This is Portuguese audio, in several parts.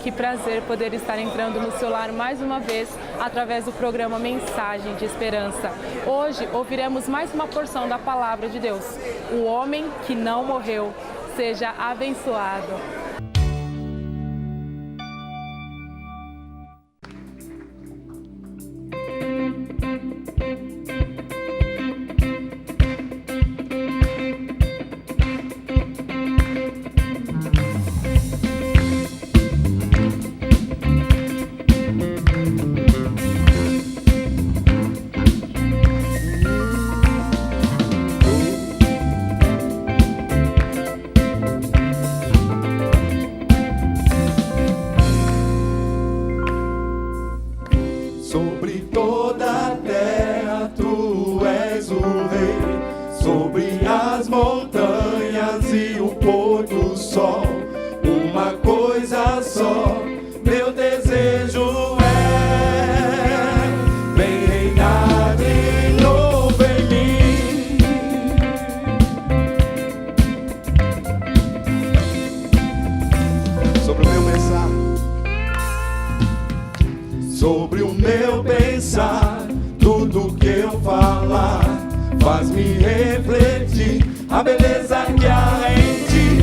Que prazer poder estar entrando no seu lar mais uma vez através do programa Mensagem de Esperança. Hoje ouviremos mais uma porção da Palavra de Deus. O homem que não morreu. Seja abençoado. Sobre toda a terra tu és o rei, sobre as montanhas e o pôr do sol, uma coisa só, meu desejo é, vem reinar de novo em mim. Sobre o meu pensar, sobre o meu pensar, tudo que eu falar faz-me refletir a beleza que há em ti.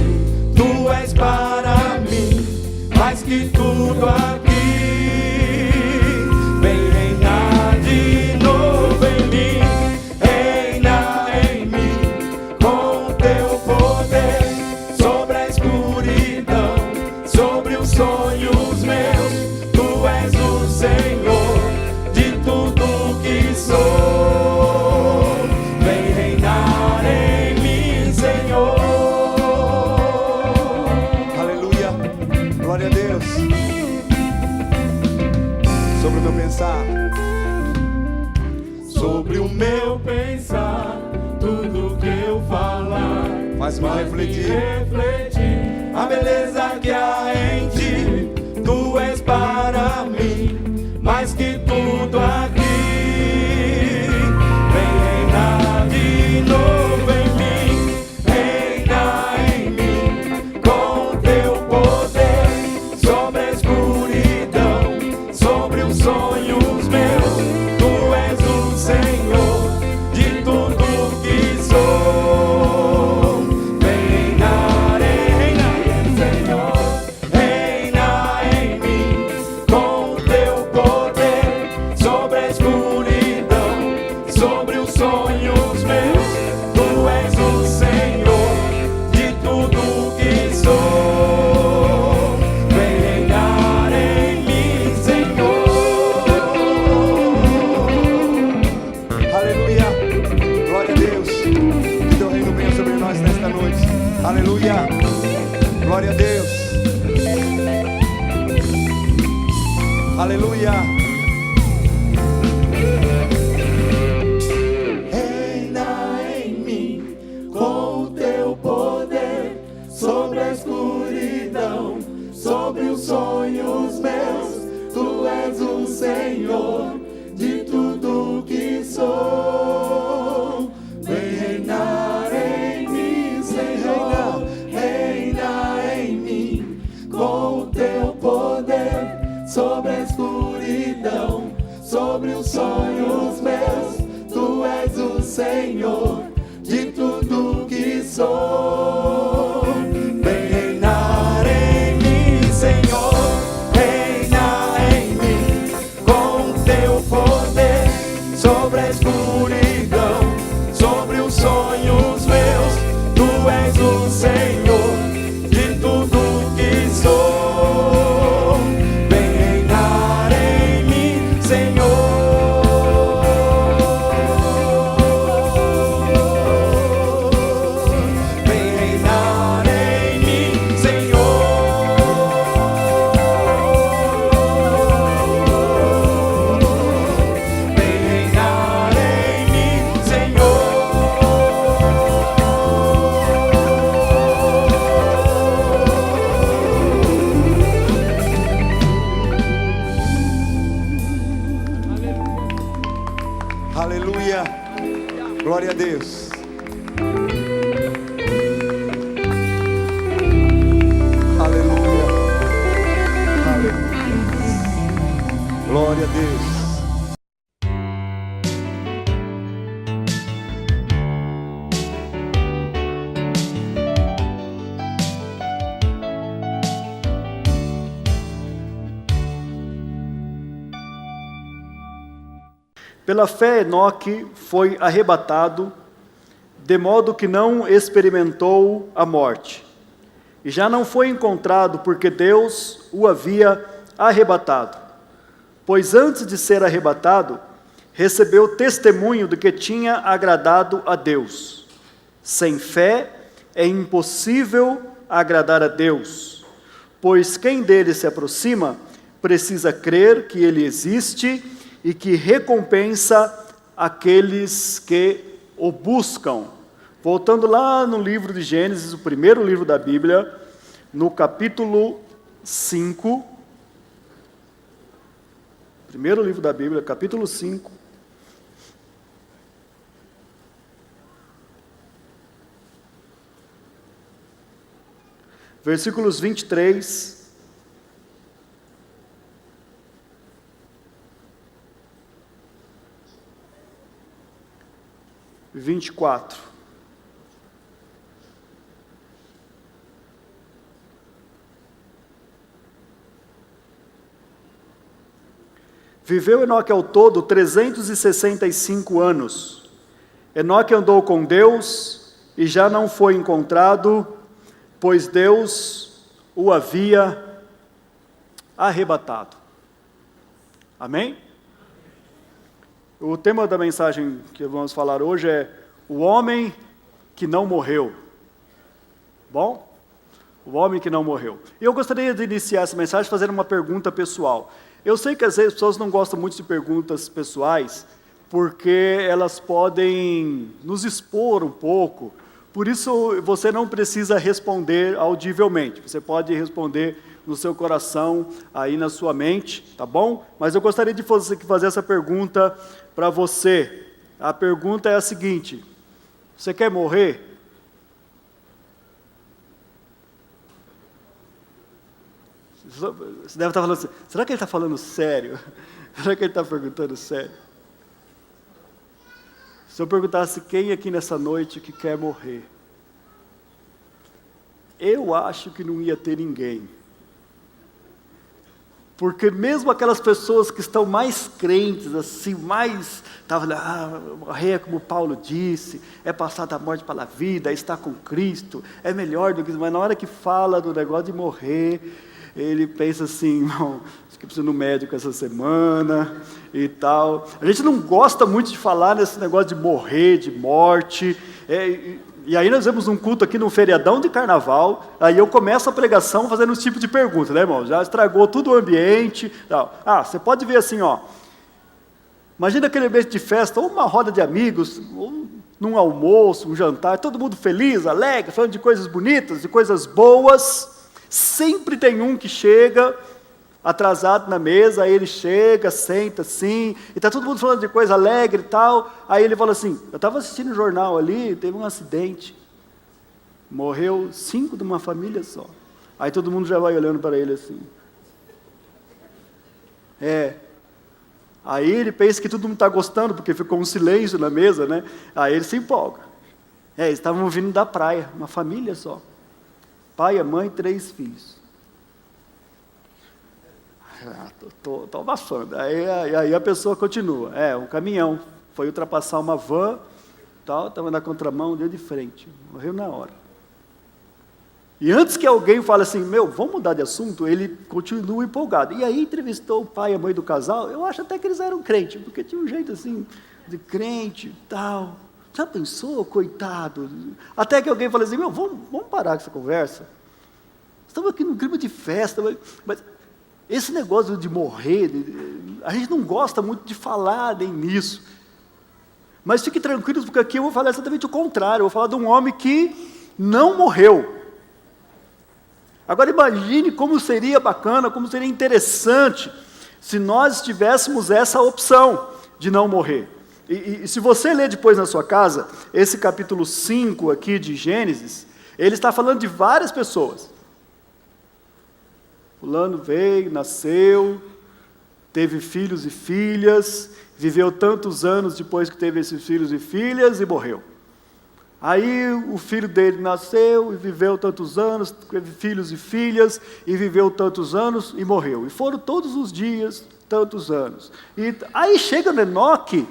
Tu és para mim mais que tudo aqui. Vem reinar de novo em mim, reina em mim com o teu poder, sobre a escuridão, sobre os sonhos meus. Tu és o Senhor de tudo que sou. Vem reinar em mim, Senhor. Aleluia, glória a Deus. Sobre o meu pensar, sobre o meu pensar, tudo que eu falar faz-me refletir a beleza que há em ti. Tu és para mim mais que tudo aqui. Vem reinar de novo em mim, reina em mim com o teu poder, sobre a escuridão, sobre os sonhos meus. Tu és o Senhor de tudo que sou. Vem reinar em mim, Senhor. Sobre os sonhos meus, tu és o Senhor de tudo que sou. Vem reinar em mim, Senhor. Aleluia, glória a Deus. Que teu reino venha sobre nós nesta noite. Aleluia, glória a Deus. Aleluia. Sobre a escuridão, sobre os sonhos meus, tu és o Senhor de tudo que sou. Vem reinar em mim, Senhor, reina em mim com o teu poder, sobre a escuridão, sobre os sonhos meus, tu és o Senhor de tudo que sou. Sobre a escuridão, sobre os sonhos meus, tu és o Senhor de tudo que sou. Vem reinar em mim, Senhor. Vem reinar em mim, Senhor. Aleluia, glória a Deus. Aleluia, aleluia. Glória a Deus. Pela fé, Enoque foi arrebatado, de modo que não experimentou a morte. E já não foi encontrado, porque Deus o havia arrebatado. Pois antes de ser arrebatado, recebeu testemunho de que tinha agradado a Deus. Sem fé é impossível agradar a Deus, pois quem dele se aproxima precisa crer que ele existe e que recompensa aqueles que o buscam. Voltando lá no livro de Gênesis, o primeiro livro da Bíblia, no capítulo 5, primeiro livro da Bíblia, capítulo 5, versículos 23 e 24. Viveu Enoque ao todo 365 anos. Enoque andou com Deus e já não foi encontrado, pois Deus o havia arrebatado. Amém? O tema da mensagem que vamos falar hoje é o homem que não morreu. Bom? O homem que não morreu. E eu gostaria de iniciar essa mensagem fazendo uma pergunta pessoal. Eu sei que às vezes as pessoas não gostam muito de perguntas pessoais, porque elas podem nos expor um pouco. Por isso, você não precisa responder audivelmente. Você pode responder no seu coração, aí na sua mente, tá bom? Mas eu gostaria de fazer essa pergunta para você. A pergunta é a seguinte: você quer morrer? Você deve estar falando assim, será que ele está falando sério? Será que ele está perguntando sério? Se eu perguntasse quem aqui nessa noite que quer morrer, eu acho que não ia ter ninguém. Porque mesmo aquelas pessoas que estão mais crentes, assim, mais, morrer é como Paulo disse, é passar da morte para a vida, é estar com Cristo, é melhor do que isso. Mas na hora que fala do negócio de morrer, ele pensa assim, irmão, acho que preciso ir no médico essa semana e tal. A gente não gosta muito de falar nesse negócio de morrer, de morte. E aí nós vemos um culto aqui no feriadão de carnaval, aí eu começo a pregação fazendo esse tipo de pergunta, né, irmão? Já estragou todo o ambiente. Tal. Você pode ver assim, imagina aquele ambiente de festa, ou uma roda de amigos, ou num almoço, um jantar, todo mundo feliz, alegre, falando de coisas bonitas, de coisas boas. Sempre tem um que chega atrasado na mesa, aí ele chega, senta assim, e está todo mundo falando de coisa alegre e tal, aí ele fala assim, eu estava assistindo o jornal ali, teve um acidente, morreu 5 de uma família só. Aí todo mundo já vai olhando para ele assim. Aí ele pensa que todo mundo está gostando, porque ficou um silêncio na mesa, né? Aí ele se empolga. Eles estavam vindo da praia, uma família só. Pai, a mãe, 3 filhos. Estou abafando. Aí a pessoa continua. Um caminhão foi ultrapassar uma van, estava na contramão, deu de frente. Morreu na hora. E antes que alguém fale assim, vamos mudar de assunto, ele continua empolgado. E aí entrevistou o pai e a mãe do casal, eu acho até que eles eram crentes, porque tinha um jeito assim, de crente e tal. Já pensou, coitado? Até que alguém fala assim, vamos parar com essa conversa. Estamos aqui num clima de festa, mas esse negócio de morrer, a gente não gosta muito de falar nem nisso. Mas fiquem tranquilos, porque aqui eu vou falar exatamente o contrário. Eu vou falar de um homem que não morreu. Agora imagine como seria bacana, como seria interessante, se nós tivéssemos essa opção de não morrer. E se você ler depois na sua casa, esse capítulo 5 aqui de Gênesis, ele está falando de várias pessoas. Fulano veio, nasceu, teve filhos e filhas, viveu tantos anos depois que teve esses filhos e filhas e morreu. Aí o filho dele nasceu e viveu tantos anos, teve filhos e filhas, e viveu tantos anos e morreu. E foram todos os dias, tantos anos. E aí chega no Enoque,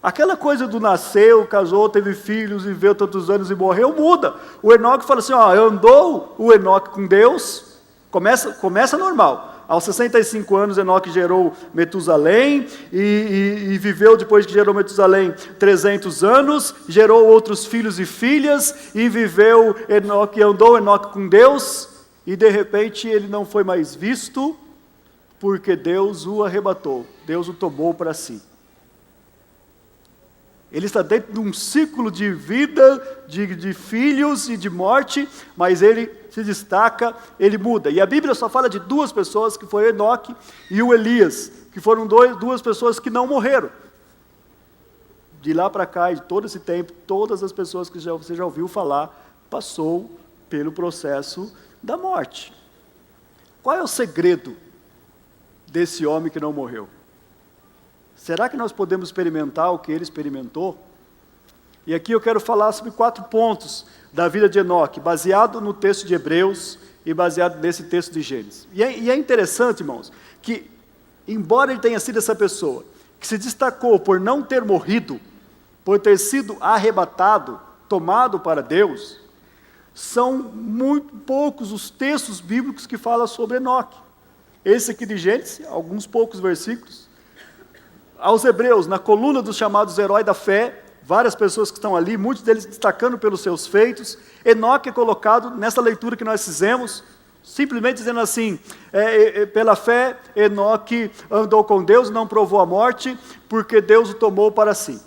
aquela coisa do nasceu, casou, teve filhos, viveu tantos anos e morreu, muda. O Enoque fala assim, andou o Enoque com Deus, começa normal. Aos 65 anos, Enoque gerou Metusalém, e viveu, depois que gerou Metusalém, 300 anos, gerou outros filhos e filhas, e viveu Enoque, andou Enoque com Deus, e de repente ele não foi mais visto, porque Deus o arrebatou, Deus o tomou para si. Ele está dentro de um ciclo de vida, de filhos e de morte, mas ele se destaca, ele muda. E a Bíblia só fala de duas pessoas, que foi Enoque e o Elias, que foram duas pessoas que não morreram. De lá para cá, de todo esse tempo, todas as pessoas que você já ouviu falar, passou pelo processo da morte. Qual é o segredo desse homem que não morreu? Será que nós podemos experimentar o que ele experimentou? E aqui eu quero falar sobre 4 pontos da vida de Enoque, baseado no texto de Hebreus e baseado nesse texto de Gênesis. E é interessante, irmãos, que embora ele tenha sido essa pessoa que se destacou por não ter morrido, por ter sido arrebatado, tomado para Deus, são muito poucos os textos bíblicos que falam sobre Enoque. Esse aqui de Gênesis, alguns poucos versículos. Aos Hebreus, na coluna dos chamados heróis da fé, várias pessoas que estão ali, muitos deles destacando pelos seus feitos. Enoque é colocado nessa leitura que nós fizemos, simplesmente dizendo assim, pela fé, Enoque andou com Deus, não provou a morte, porque Deus o tomou para si.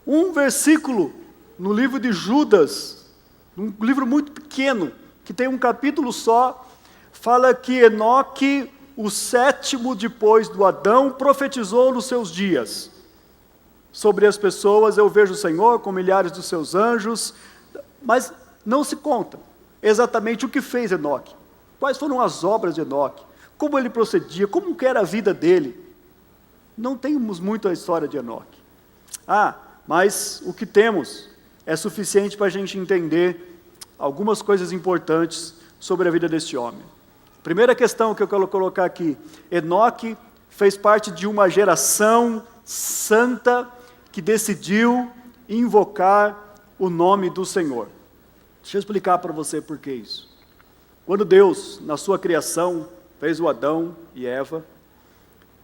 Um versículo no livro de Judas, um livro muito pequeno, que tem um capítulo só, fala que Enoque, o 7º depois do Adão, profetizou nos seus dias. Sobre as pessoas, eu vejo o Senhor com milhares dos seus anjos, mas não se conta exatamente o que fez Enoque. Quais foram as obras de Enoque, como ele procedia, como que era a vida dele. Não temos muito a história de Enoque. Mas o que temos é suficiente para a gente entender algumas coisas importantes sobre a vida deste homem. Primeira questão que eu quero colocar aqui, Enoque fez parte de uma geração santa que decidiu invocar o nome do Senhor. Deixa eu explicar para você por que isso. Quando Deus, na sua criação, fez o Adão e Eva,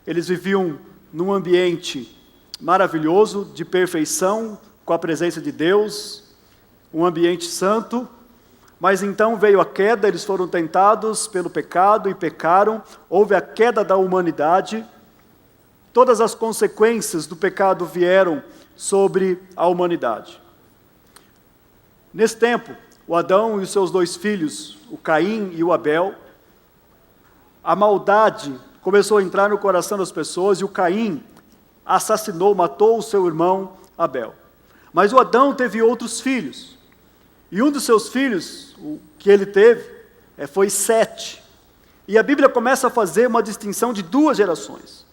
eles viviam num ambiente maravilhoso, de perfeição, com a presença de Deus, um ambiente santo. Mas então veio a queda, eles foram tentados pelo pecado e pecaram, houve a queda da humanidade, todas as consequências do pecado vieram sobre a humanidade. Nesse tempo, o Adão e os seus 2 filhos, o Caim e o Abel, a maldade começou a entrar no coração das pessoas e o Caim assassinou, matou o seu irmão Abel. Mas o Adão teve outros filhos. E um dos seus filhos, o que ele teve, foi Sete. E a Bíblia começa a fazer uma distinção de 2 gerações.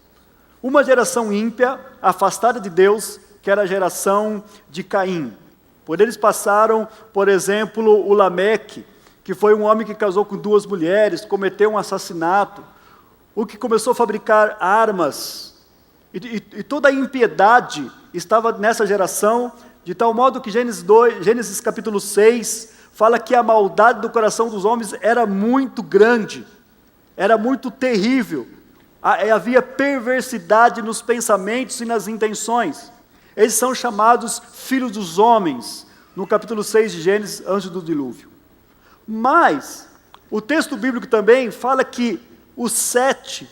Uma geração ímpia, afastada de Deus, que era a geração de Caim. Por eles passaram, por exemplo, o Lameque, que foi um homem que casou com 2 mulheres, cometeu um assassinato, o que começou a fabricar armas. E toda a impiedade estava nessa geração, de tal modo que Gênesis capítulo 6, fala que a maldade do coração dos homens era muito grande, era muito terrível, havia perversidade nos pensamentos e nas intenções. Eles são chamados filhos dos homens, no capítulo 6 de Gênesis, antes do dilúvio. Mas, o texto bíblico também fala que o Sete,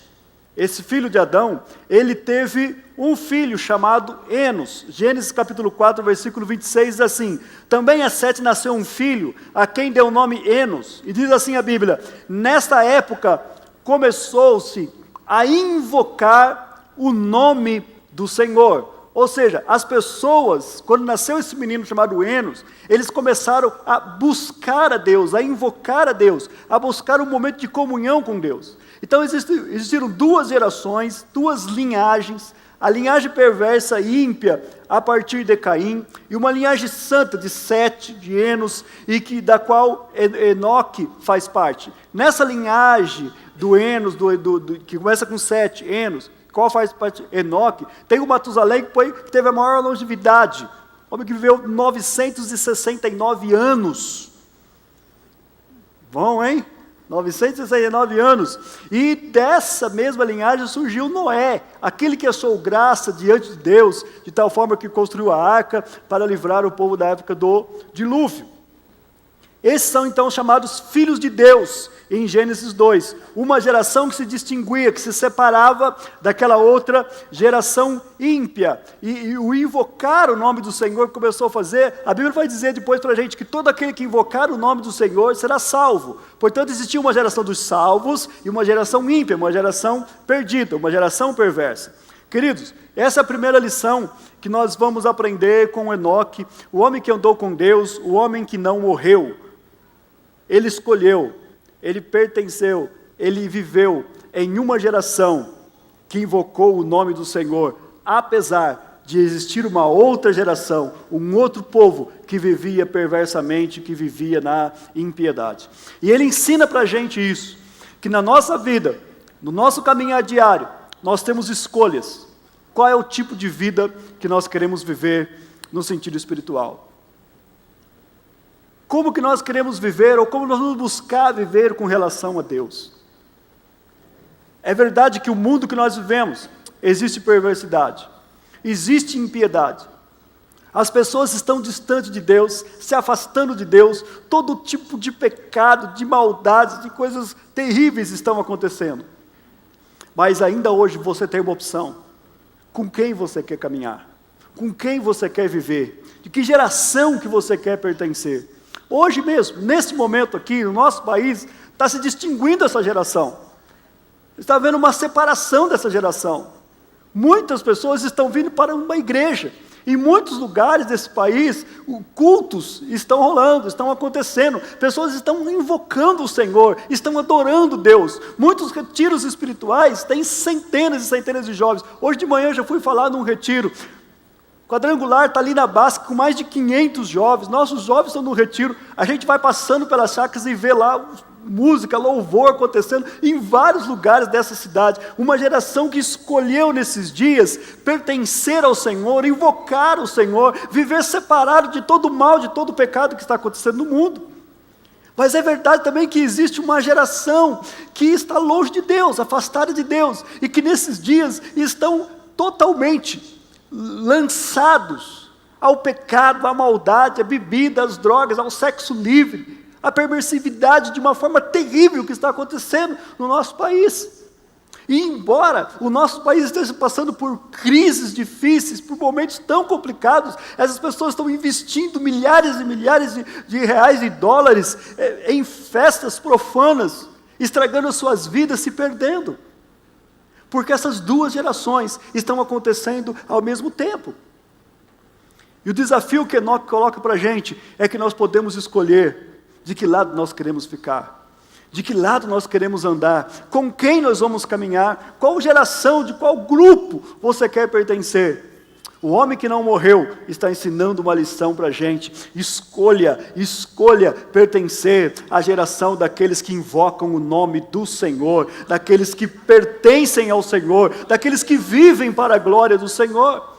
esse filho de Adão, ele teve um filho chamado Enos. Gênesis capítulo 4, versículo 26, diz assim: também a Sete nasceu um filho, a quem deu o nome Enos. E diz assim a Bíblia: nesta época começou-se a invocar o nome do Senhor. Ou seja, as pessoas, quando nasceu esse menino chamado Enos, eles começaram a buscar a Deus, a invocar a Deus, a buscar um momento de comunhão com Deus. Então existiram duas gerações, duas linhagens, a linhagem perversa e ímpia a partir de Caim, e uma linhagem santa de Sete, de Enos, da qual Enoque faz parte. Nessa linhagem do Enos, que começa com Sete, Enos, qual faz parte? Enoque, tem o Matusalém que teve a maior longevidade, homem que viveu 969 anos. Bom, hein? 969 anos, e dessa mesma linhagem surgiu Noé, aquele que achou graça diante de Deus, de tal forma que construiu a arca para livrar o povo da época do dilúvio. Esses são então chamados filhos de Deus, em Gênesis 2, uma geração que se distinguia, que se separava daquela outra geração ímpia, e o invocar o nome do Senhor começou a fazer, a Bíblia vai dizer depois para a gente que todo aquele que invocar o nome do Senhor será salvo. Portanto, existia uma geração dos salvos e uma geração ímpia, uma geração perdida, uma geração perversa. Queridos, essa é a primeira lição que nós vamos aprender com Enoque, o homem que andou com Deus, o homem que não morreu. Ele escolheu, ele pertenceu, ele viveu em uma geração que invocou o nome do Senhor, apesar de existir uma outra geração, um outro povo que vivia perversamente, que vivia na impiedade. E ele ensina para a gente isso, que na nossa vida, no nosso caminhar diário, nós temos escolhas. Qual é o tipo de vida que nós queremos viver no sentido espiritual? Como que nós queremos viver, ou como nós vamos buscar viver com relação a Deus? É verdade que o mundo que nós vivemos, existe perversidade, existe impiedade. As pessoas estão distantes de Deus, se afastando de Deus, todo tipo de pecado, de maldades, de coisas terríveis estão acontecendo. Mas ainda hoje você tem uma opção. Com quem você quer caminhar? Com quem você quer viver? De que geração que você quer pertencer? Hoje mesmo, nesse momento aqui, no nosso país, está se distinguindo essa geração. Está havendo uma separação dessa geração. Muitas pessoas estão vindo para uma igreja. Em muitos lugares desse país, cultos estão rolando, estão acontecendo. Pessoas estão invocando o Senhor, estão adorando Deus. Muitos retiros espirituais têm centenas e centenas de jovens. Hoje de manhã eu já fui falar num retiro. Quadrangular está ali na Basca com mais de 500 jovens, nossos jovens estão no retiro, a gente vai passando pelas chácaras e vê lá música, louvor acontecendo em vários lugares dessa cidade, uma geração que escolheu nesses dias pertencer ao Senhor, invocar o Senhor, viver separado de todo o mal, de todo o pecado que está acontecendo no mundo. Mas é verdade também que existe uma geração que está longe de Deus, afastada de Deus, e que nesses dias estão totalmente lançados ao pecado, à maldade, à bebida, às drogas, ao sexo livre, à perversividade de uma forma terrível que está acontecendo no nosso país. E embora o nosso país esteja passando por crises difíceis, por momentos tão complicados, essas pessoas estão investindo milhares e milhares de reais e dólares em festas profanas, estragando as suas vidas, se perdendo. Porque essas duas gerações estão acontecendo ao mesmo tempo. E o desafio que Enoque coloca para a gente é que nós podemos escolher de que lado nós queremos ficar, de que lado nós queremos andar, com quem nós vamos caminhar, qual geração, de qual grupo você quer pertencer. O homem que não morreu está ensinando uma lição para a gente. Escolha pertencer à geração daqueles que invocam o nome do Senhor, daqueles que pertencem ao Senhor, daqueles que vivem para a glória do Senhor.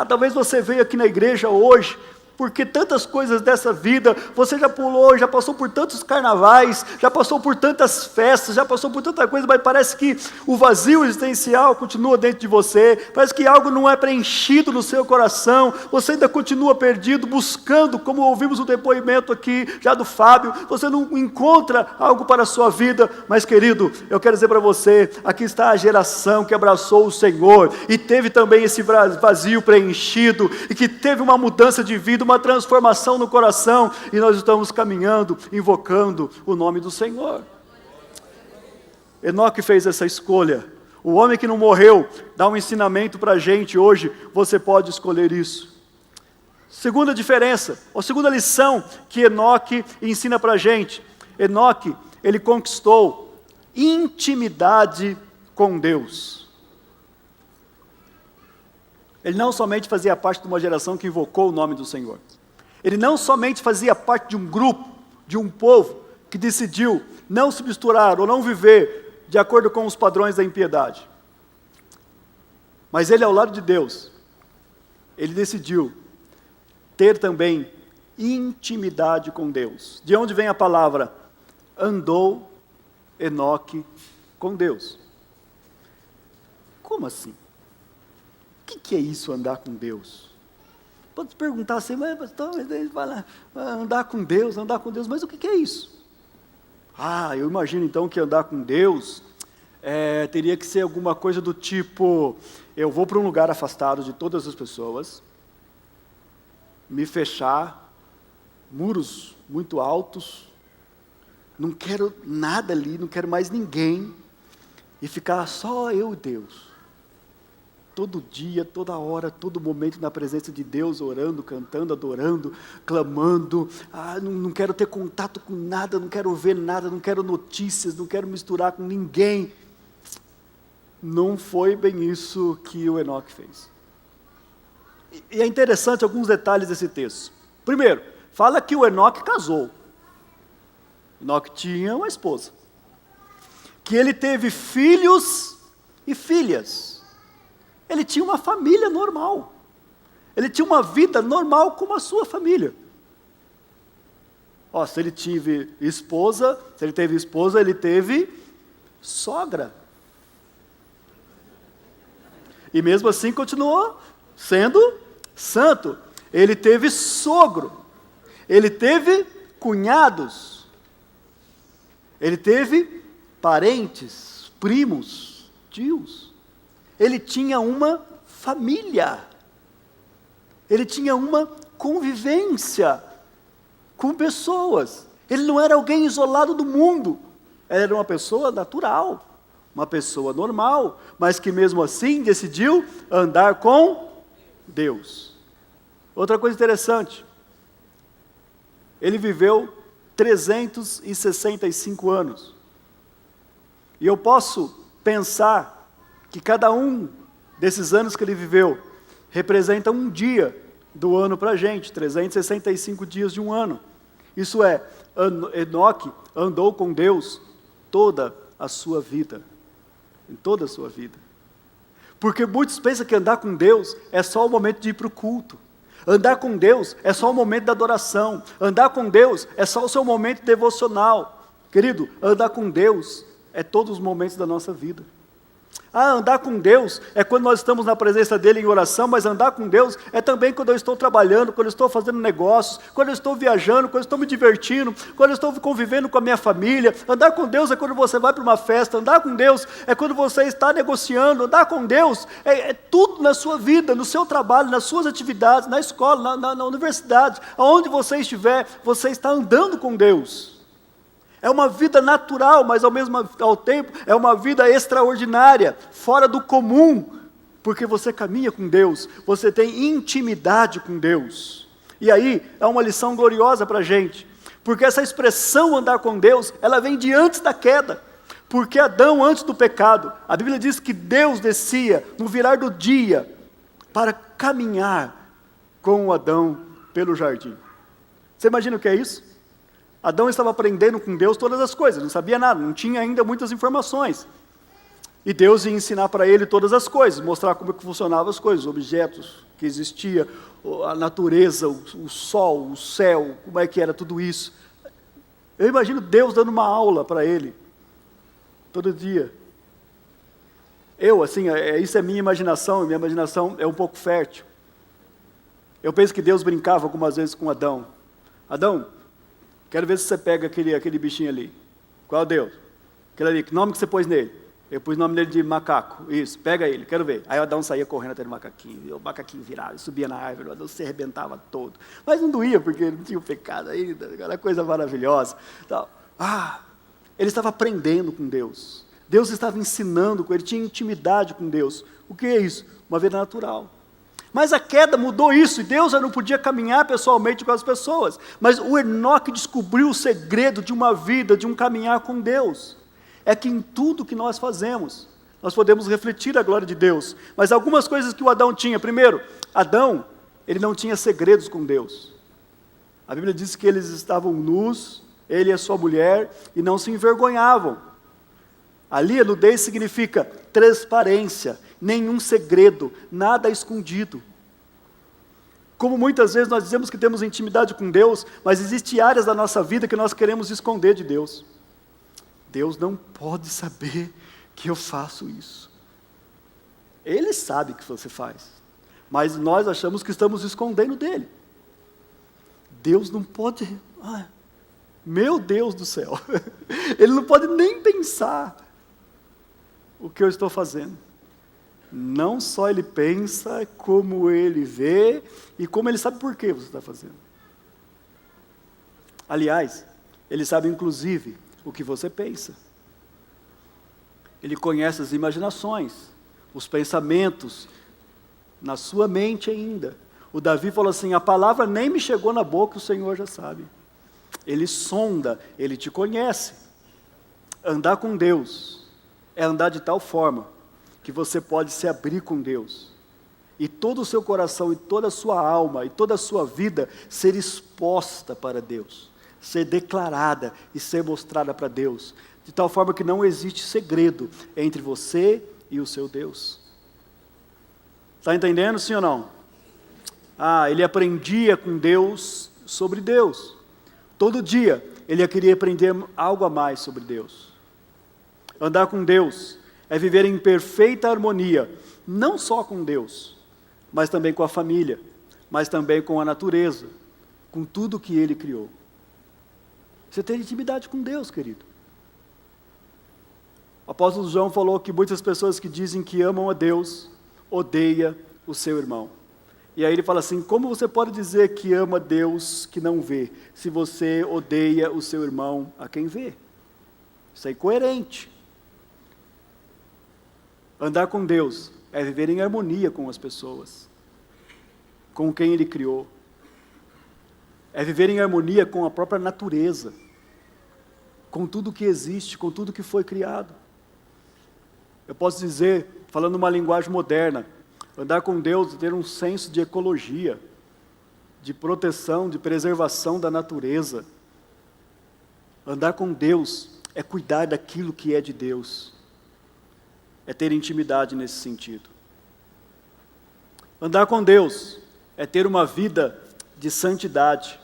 Talvez você veio aqui na igreja hoje, porque tantas coisas dessa vida, você já pulou, já passou por tantos carnavais, já passou por tantas festas, já passou por tanta coisa, mas parece que o vazio existencial continua dentro de você, parece que algo não é preenchido no seu coração, você ainda continua perdido, buscando, como ouvimos o depoimento aqui, já do Fábio, você não encontra algo para a sua vida, mas querido, eu quero dizer para você, aqui está a geração que abraçou o Senhor, e teve também esse vazio preenchido, e que teve uma mudança de vida, uma transformação no coração, e nós estamos caminhando, invocando o nome do Senhor. Enoque fez essa escolha, O homem que não morreu dá um ensinamento para a gente hoje, você pode escolher isso. Segunda diferença, ou segunda lição que Enoque ensina para a gente. Enoque, ele conquistou intimidade com Deus. Ele não somente fazia parte de uma geração que invocou o nome do Senhor. Ele não somente fazia parte de um grupo, de um povo, que decidiu não se misturar ou não viver de acordo com os padrões da impiedade. Mas ele, ao lado de Deus, ele decidiu ter também intimidade com Deus. De onde vem a palavra? Andou Enoque com Deus. Como assim? O que é isso, andar com Deus? Pode se perguntar assim, mas ele fala, andar com Deus, mas o que é isso? Eu imagino então que andar com Deus teria que ser alguma coisa do tipo, eu vou para um lugar afastado de todas as pessoas, me fechar, muros muito altos, não quero nada ali, não quero mais ninguém, e ficar só eu e Deus. Todo dia, toda hora, todo momento na presença de Deus, orando, cantando, adorando, clamando. Não quero ter contato com nada, não quero ver nada, não quero notícias, não quero misturar com ninguém. Não foi bem isso que o Enoque fez. E é interessante alguns detalhes desse texto. Primeiro, fala que o Enoque casou. Enoque tinha uma esposa. Que ele teve filhos e filhas. Ele tinha uma família normal. Ele tinha uma vida normal como a sua família. Se ele teve esposa, ele teve sogra. E mesmo assim continuou sendo santo. Ele teve sogro. Ele teve cunhados. Ele teve parentes, primos, tios. Ele tinha uma família. Ele tinha uma convivência com pessoas. Ele não era alguém isolado do mundo. Ele era uma pessoa natural, uma pessoa normal, mas que mesmo assim decidiu andar com Deus. Outra coisa interessante, ele viveu 365 anos. E eu posso pensar que cada um desses anos que ele viveu representa um dia do ano para a gente, 365 dias de um ano. Isso é, Enoque andou com Deus toda a sua vida, em toda a sua vida. Porque muitos pensam que andar com Deus é só o momento de ir para o culto. Andar com Deus é só o momento da adoração. Andar com Deus é só o seu momento devocional. Querido, andar com Deus é todos os momentos da nossa vida. Andar com Deus é quando nós estamos na presença dEle em oração, mas andar com Deus é também quando eu estou trabalhando, quando eu estou fazendo negócios, quando eu estou viajando, quando eu estou me divertindo, quando eu estou convivendo com a minha família. Andar com Deus é quando você vai para uma festa, andar com Deus é quando você está negociando, andar com Deus é tudo na sua vida, no seu trabalho, nas suas atividades, na escola, na universidade, aonde você estiver, você está andando com Deus. É uma vida natural, mas ao tempo é uma vida extraordinária, fora do comum, porque você caminha com Deus, você tem intimidade com Deus. E aí é uma lição gloriosa para a gente, porque essa expressão andar com Deus, ela vem de antes da queda, porque Adão antes do pecado, a Bíblia diz que Deus descia no virar do dia, para caminhar com Adão pelo jardim. Você imagina o que é isso? Adão estava aprendendo com Deus todas as coisas, não sabia nada, não tinha ainda muitas informações. E Deus ia ensinar para ele todas as coisas, mostrar como que funcionavam as coisas, os objetos que existiam, a natureza, o sol, o céu, como é que era tudo isso. Eu imagino Deus dando uma aula para ele, todo dia. Isso é minha imaginação é um pouco fértil. Eu penso que Deus brincava algumas vezes com Adão. Adão, quero ver se você pega aquele bichinho ali. Qual Deus? Aquele ali, que nome que você pôs nele? Eu pus o nome dele de macaco. Isso, pega ele, quero ver. Aí o Adão saía correndo até o macaquinho virava, subia na árvore, o Adão se arrebentava todo. Mas não doía, porque não tinha o pecado ainda, aquela coisa maravilhosa. Então, ele estava aprendendo com Deus. Deus estava ensinando com ele, tinha intimidade com Deus. O que é isso? Uma vida natural. Mas a queda mudou isso, e Deus já não podia caminhar pessoalmente com as pessoas. Mas o Enoque descobriu o segredo de uma vida, de um caminhar com Deus. É que em tudo que nós fazemos, nós podemos refletir a glória de Deus. Mas algumas coisas que o Adão tinha. Primeiro, Adão, ele não tinha segredos com Deus. A Bíblia diz que eles estavam nus, ele e a sua mulher, e não se envergonhavam. Ali, a nudez significa transparência, nenhum segredo, nada escondido. Como muitas vezes nós dizemos que temos intimidade com Deus, mas existem áreas da nossa vida que nós queremos esconder de Deus. Deus não pode saber que eu faço isso. Ele sabe que você faz, mas nós achamos que estamos escondendo dele. Deus não pode... meu Deus do céu! Ele não pode nem pensar o que eu estou fazendo. Não só ele pensa, como ele vê e como ele sabe por que você está fazendo. Aliás, ele sabe inclusive o que você pensa. Ele conhece as imaginações, os pensamentos, na sua mente ainda. O Davi falou assim, a palavra nem me chegou na boca, o Senhor já sabe. Ele sonda, ele te conhece. Andar com Deus é andar de tal forma que você pode se abrir com Deus. E todo o seu coração, e toda a sua alma, e toda a sua vida ser exposta para Deus. Ser declarada e ser mostrada para Deus. De tal forma que não existe segredo entre você e o seu Deus. Está entendendo, sim ou não? Ele aprendia com Deus sobre Deus. Todo dia ele queria aprender algo a mais sobre Deus. Andar com Deus é viver em perfeita harmonia, não só com Deus, mas também com a família, mas também com a natureza, com tudo que Ele criou. Você tem intimidade com Deus, querido. O apóstolo João falou que muitas pessoas que dizem que amam a Deus, odeiam o seu irmão. E aí ele fala assim, como você pode dizer que ama Deus que não vê, se você odeia o seu irmão a quem vê? Isso é incoerente. Andar com Deus é viver em harmonia com as pessoas, com quem Ele criou. É viver em harmonia com a própria natureza, com tudo que existe, com tudo que foi criado. Eu posso dizer, falando uma linguagem moderna, andar com Deus é ter um senso de ecologia, de proteção, de preservação da natureza. Andar com Deus é cuidar daquilo que é de Deus. É ter intimidade nesse sentido. Andar com Deus é ter uma vida de santidade.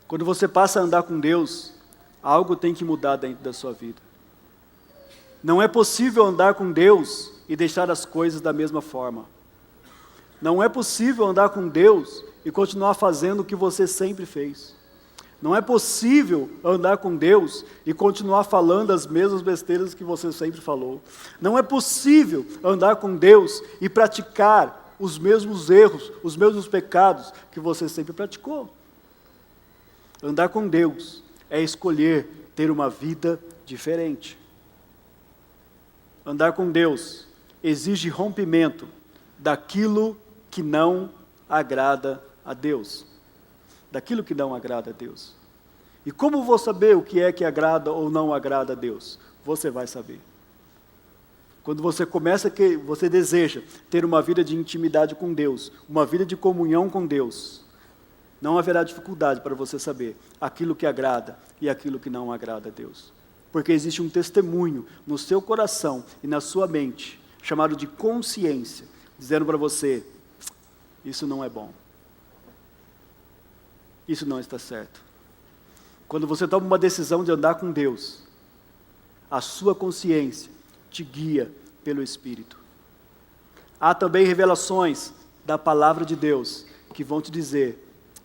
Quando você passa a andar com Deus, algo tem que mudar dentro da sua vida. Não é possível andar com Deus e deixar as coisas da mesma forma. Não é possível andar com Deus e continuar fazendo o que você sempre fez. Não é possível andar com Deus e continuar falando as mesmas besteiras que você sempre falou. Não é possível andar com Deus e praticar os mesmos erros, os mesmos pecados que você sempre praticou. Andar com Deus é escolher ter uma vida diferente. Andar com Deus exige rompimento daquilo que não agrada a Deus. Daquilo que não agrada a Deus. E como vou saber o que é que agrada ou não agrada a Deus? Você vai saber. Quando você começa, você deseja ter uma vida de intimidade com Deus, uma vida de comunhão com Deus, não haverá dificuldade para você saber aquilo que agrada e aquilo que não agrada a Deus. Porque existe um testemunho no seu coração e na sua mente, chamado de consciência, dizendo para você, isso não é bom. Isso não está certo. Quando você toma uma decisão de andar com Deus, a sua consciência te guia pelo Espírito. Há também revelações da palavra de Deus que vão te dizer,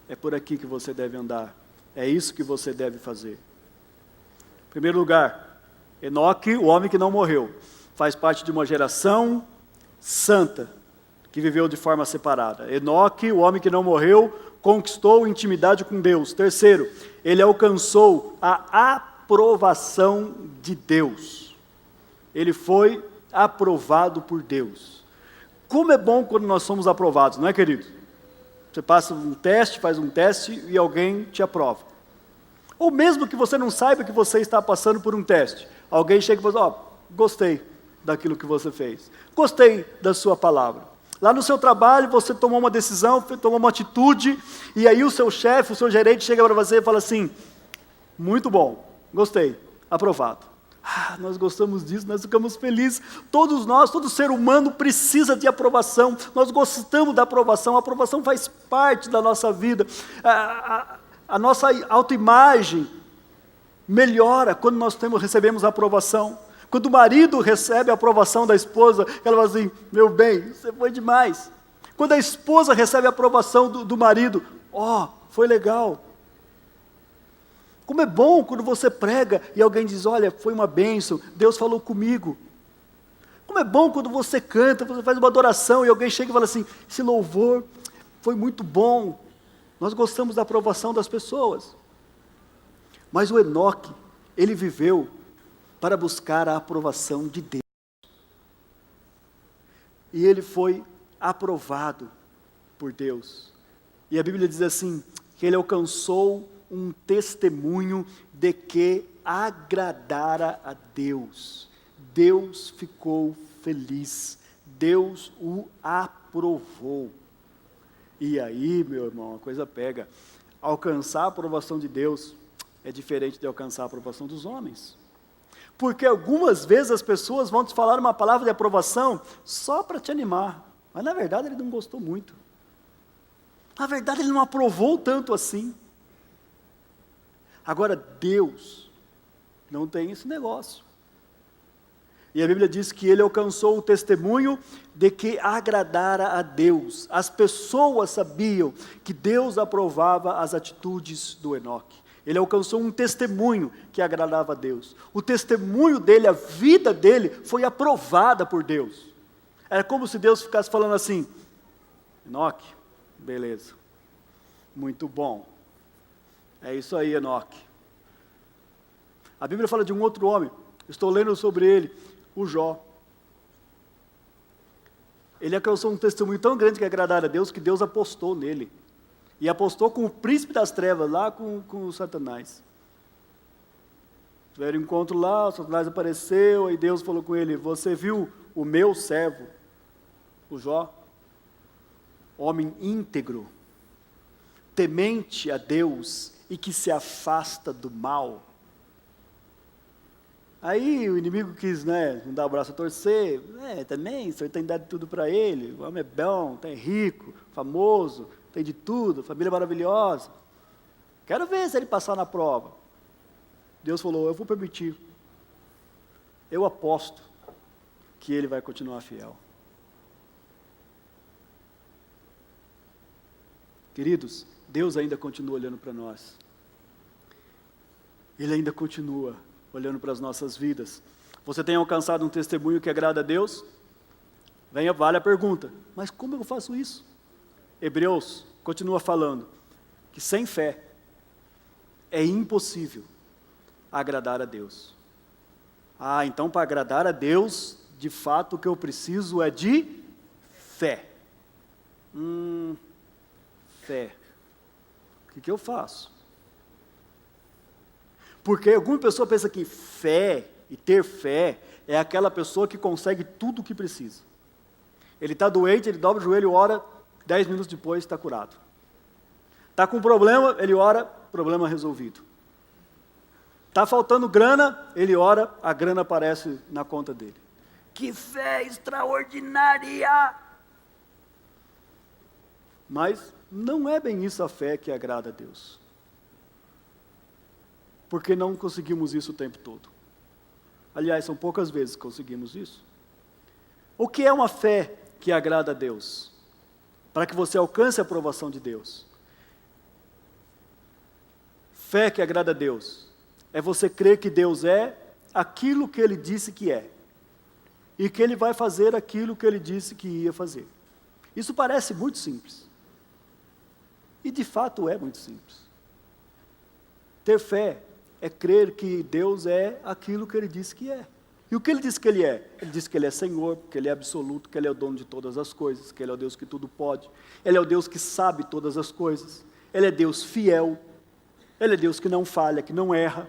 é por aqui que você deve andar, é isso que você deve fazer. Em primeiro lugar, Enoque, o homem que não morreu, faz parte de uma geração santa, que viveu de forma separada. Enoque, o homem que não morreu, conquistou intimidade com Deus. Terceiro, ele alcançou a aprovação de Deus. Ele foi aprovado por Deus. Como é bom quando nós somos aprovados, não é, querido? Você passa um teste, faz um teste e alguém te aprova. Ou mesmo que você não saiba que você está passando por um teste, alguém chega e fala, gostei daquilo que você fez, gostei da sua palavra. Lá no seu trabalho você tomou uma decisão, tomou uma atitude, e aí o seu chefe, o seu gerente chega para você e fala assim, muito bom, gostei, aprovado. Nós gostamos disso, nós ficamos felizes. Todos nós, todo ser humano precisa de aprovação. Nós gostamos da aprovação. A aprovação faz parte da nossa vida. A nossa autoimagem melhora quando nós recebemos a aprovação. Quando o marido recebe a aprovação da esposa, ela fala assim, meu bem, você foi demais. Quando a esposa recebe a aprovação do marido, foi legal. Como é bom quando você prega e alguém diz, olha, foi uma bênção, Deus falou comigo. Como é bom quando você canta, você faz uma adoração e alguém chega e fala assim, esse louvor foi muito bom. Nós gostamos da aprovação das pessoas. Mas o Enoque, ele viveu para buscar a aprovação de Deus. E ele foi aprovado por Deus. E a Bíblia diz assim, que ele alcançou um testemunho de que agradara a Deus. Deus ficou feliz. Deus o aprovou. E aí, meu irmão, a coisa pega. Alcançar a aprovação de Deus é diferente de alcançar a aprovação dos homens. Porque algumas vezes as pessoas vão te falar uma palavra de aprovação só para te animar. Mas na verdade ele não gostou muito. Na verdade ele não aprovou tanto assim. Agora, Deus não tem esse negócio. E a Bíblia diz que ele alcançou o testemunho de que agradara a Deus. As pessoas sabiam que Deus aprovava as atitudes do Enoque. Ele alcançou um testemunho que agradava a Deus. O testemunho dele, a vida dele, foi aprovada por Deus. Era como se Deus ficasse falando assim, Enoque, beleza, muito bom. É isso aí, Enoque. A Bíblia fala de um outro homem, estou lendo sobre ele, o Jó. Ele alcançou um testemunho tão grande que agradara a Deus, que Deus apostou nele. E apostou com o príncipe das trevas, lá com o Satanás. Tiveram um encontro lá, o Satanás apareceu, e Deus falou com ele, você viu o meu servo, o Jó? Homem íntegro, temente a Deus e que se afasta do mal. Aí o inimigo quis, não dar o braço a torcer, também, o Senhor tem dado tudo para ele, o homem é bom, é rico, famoso, tem de tudo, família maravilhosa. Quero ver se ele passar na prova. Deus falou, eu vou permitir. Eu aposto que ele vai continuar fiel. Queridos, Deus ainda continua olhando para nós. Ele ainda continua olhando para as nossas vidas. Você tem alcançado um testemunho que agrada a Deus? Vale a pergunta, mas como eu faço isso? Hebreus continua falando que sem fé é impossível agradar a Deus. Então para agradar a Deus, de fato o que eu preciso é de fé. Fé. O que eu faço? Porque alguma pessoa pensa que fé e ter fé é aquela pessoa que consegue tudo o que precisa. Ele está doente, ele dobra o joelho, ora, 10 minutos depois está curado. Está com problema, ele ora, problema resolvido. Está faltando grana, ele ora, a grana aparece na conta dele. Que fé extraordinária! Mas não é bem isso a fé que agrada a Deus. Porque não conseguimos isso o tempo todo. Aliás, são poucas vezes que conseguimos isso. O que é uma fé que agrada a Deus? Para que você alcance a aprovação de Deus. Fé que agrada a Deus é você crer que Deus é aquilo que Ele disse que é. E que Ele vai fazer aquilo que Ele disse que ia fazer. Isso parece muito simples. E de fato é muito simples. Ter fé é crer que Deus é aquilo que Ele disse que é. E o que Ele disse que Ele é? Ele disse que Ele é Senhor, que Ele é absoluto, que Ele é o dono de todas as coisas, que Ele é o Deus que tudo pode. Ele é o Deus que sabe todas as coisas. Ele é Deus fiel. Ele é Deus que não falha, que não erra.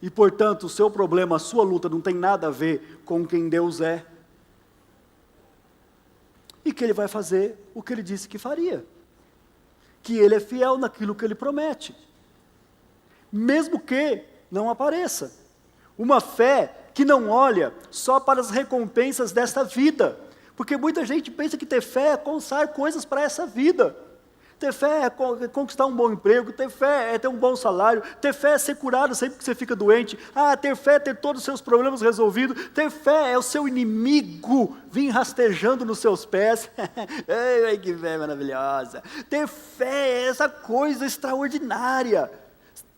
E, portanto, o seu problema, a sua luta não tem nada a ver com quem Deus é. E que Ele vai fazer o que Ele disse que faria. Que Ele é fiel naquilo que Ele promete. Mesmo que não apareça. Uma fé que não olha só para as recompensas desta vida. Porque muita gente pensa que ter fé é alcançar coisas para essa vida. Ter fé é conquistar um bom emprego, ter fé é ter um bom salário, ter fé é ser curado sempre que você fica doente. Ter fé é ter todos os seus problemas resolvidos. Ter fé é o seu inimigo vir rastejando nos seus pés. Ai, que fé maravilhosa. Ter fé é essa coisa extraordinária.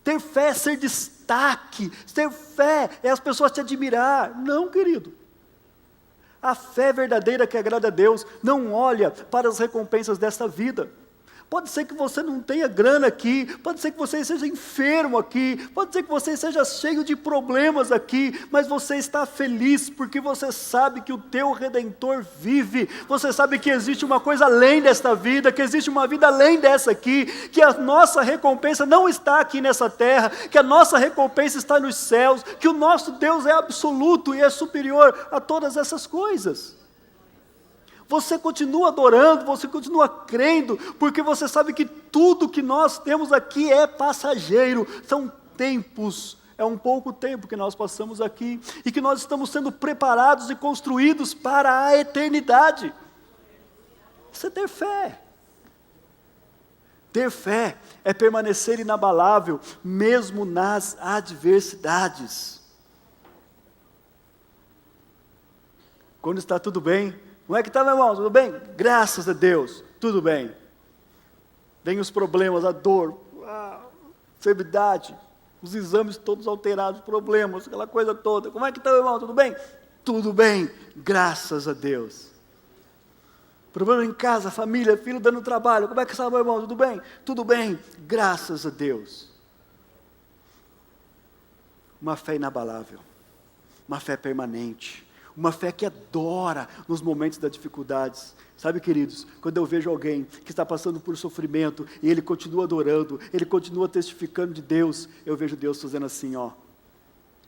Ter fé é ser destaque. Ter fé é as pessoas te admirar. Não, querido. A fé verdadeira que agrada a Deus não olha para as recompensas desta vida. Pode ser que você não tenha grana aqui, pode ser que você seja enfermo aqui, pode ser que você seja cheio de problemas aqui, mas você está feliz porque você sabe que o teu Redentor vive, você sabe que existe uma coisa além desta vida, que existe uma vida além dessa aqui, que a nossa recompensa não está aqui nessa terra, que a nossa recompensa está nos céus, que o nosso Deus é absoluto e é superior a todas essas coisas. Você continua adorando, você continua crendo, porque você sabe que tudo que nós temos aqui é passageiro, são tempos, é um pouco tempo que nós passamos aqui, e que nós estamos sendo preparados e construídos para a eternidade. Isso é ter fé. Ter fé é permanecer inabalável, mesmo nas adversidades. Quando está tudo bem, não é que está, meu irmão, tudo bem? Graças a Deus, tudo bem. Vem os problemas, a dor, a enfermidade, os exames todos alterados, problemas, aquela coisa toda. Como é que está, meu irmão, tudo bem? Tudo bem, graças a Deus. Problema em casa, família, filho dando trabalho. Como é que está, meu irmão, tudo bem? Tudo bem, graças a Deus. Uma fé inabalável, uma fé permanente. Uma fé que adora nos momentos das dificuldades. Sabe, queridos, quando eu vejo alguém que está passando por sofrimento, e ele continua adorando, ele continua testificando de Deus, eu vejo Deus fazendo assim, ó.